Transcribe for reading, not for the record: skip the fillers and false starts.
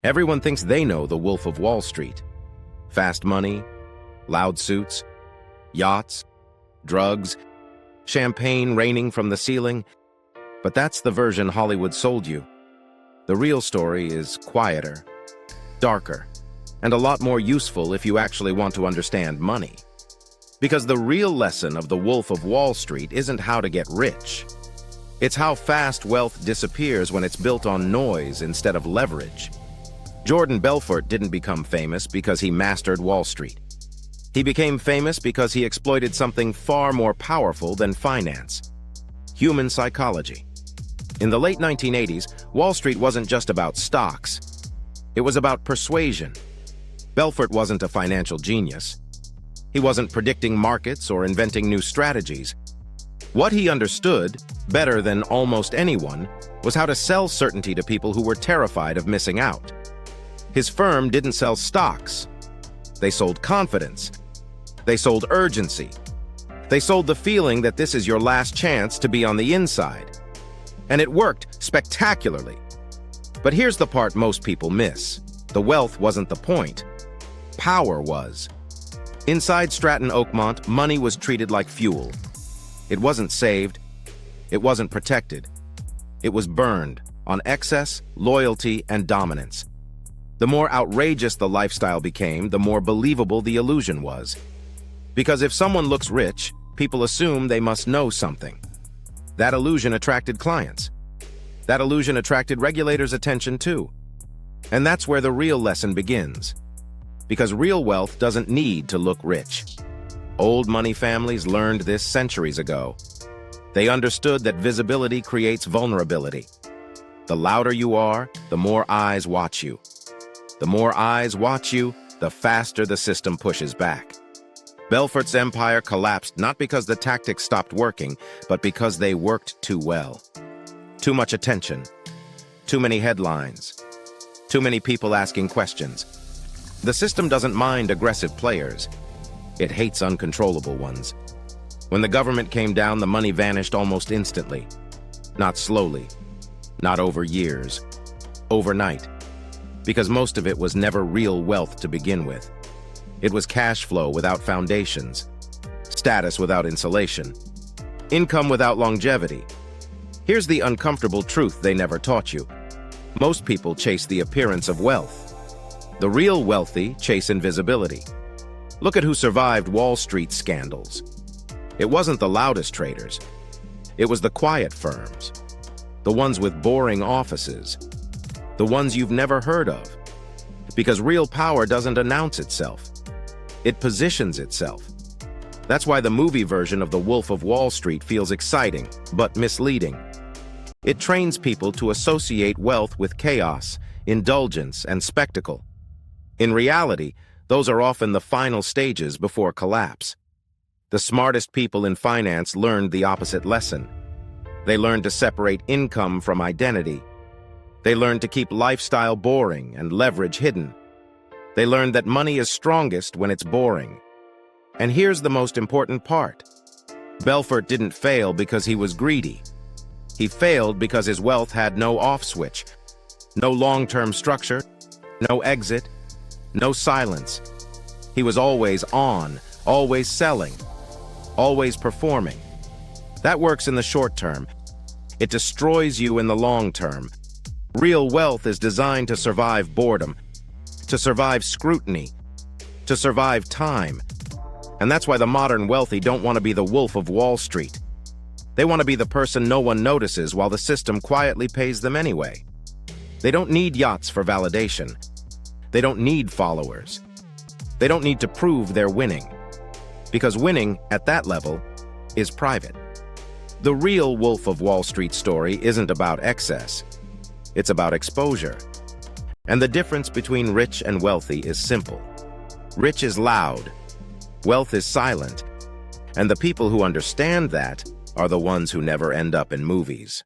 Everyone thinks they know the Wolf of Wall Street. Fast money, loud suits, yachts, drugs, champagne raining from the ceiling. But that's the version Hollywood sold you. The real story is quieter, darker, and a lot more useful if you actually want to understand money. Because the real lesson of the Wolf of Wall Street isn't how to get rich. It's how fast wealth disappears when it's built on noise instead of leverage. Jordan Belfort didn't become famous because he mastered Wall Street. He became famous because he exploited something far more powerful than finance: human psychology. In the late 1980s, Wall Street wasn't just about stocks. It was about persuasion. Belfort wasn't a financial genius. He wasn't predicting markets or inventing new strategies. What he understood, better than almost anyone, was how to sell certainty to people who were terrified of missing out. His firm didn't sell stocks. They sold confidence. They sold urgency. They sold the feeling that this is your last chance to be on the inside. And it worked spectacularly. But here's the part most people miss. The wealth wasn't the point. Power was. Inside Stratton Oakmont, money was treated like fuel. It wasn't saved. It wasn't protected. It was burned on excess, loyalty, and dominance. The more outrageous the lifestyle became, the more believable the illusion was. Because if someone looks rich, people assume they must know something. That illusion attracted clients. That illusion attracted regulators' attention too. And that's where the real lesson begins. Because real wealth doesn't need to look rich. Old money families learned this centuries ago. They understood that visibility creates vulnerability. The louder you are, the more eyes watch you. The more eyes watch you, the faster the system pushes back. Belfort's empire collapsed not because the tactics stopped working, but because they worked too well. Too much attention. Too many headlines. Too many people asking questions. The system doesn't mind aggressive players. It hates uncontrollable ones. When the government came down, the money vanished almost instantly. Not slowly. Not over years. Overnight. Because most of it was never real wealth to begin with. It was cash flow without foundations. Status without insulation. Income without longevity. Here's the uncomfortable truth they never taught you. Most people chase the appearance of wealth. The real wealthy chase invisibility. Look at who survived Wall Street scandals. It wasn't the loudest traders. It was the quiet firms. The ones with boring offices. The ones you've never heard of. Because real power doesn't announce itself. It positions itself. That's why the movie version of The Wolf of Wall Street feels exciting, but misleading. It trains people to associate wealth with chaos, indulgence, and spectacle. In reality, those are often the final stages before collapse. The smartest people in finance learned the opposite lesson. They learned to separate income from identity. They learned to keep lifestyle boring and leverage hidden. They learned that money is strongest when it's boring. And here's the most important part. Belfort didn't fail because he was greedy. He failed because his wealth had no off switch, no long-term structure, no exit, no silence. He was always on, always selling, always performing. That works in the short term. It destroys you in the long term. Real wealth is designed to survive boredom, to survive scrutiny, to survive time. And that's why the modern wealthy don't want to be the Wolf of Wall Street. They want to be the person no one notices while the system quietly pays them anyway. They don't need yachts for validation. They don't need followers. They don't need to prove they're winning. Because winning, at that level, is private. The real Wolf of Wall Street story isn't about excess. It's about exposure. And the difference between rich and wealthy is simple. Rich is loud. Wealth is silent. And the people who understand that are the ones who never end up in movies.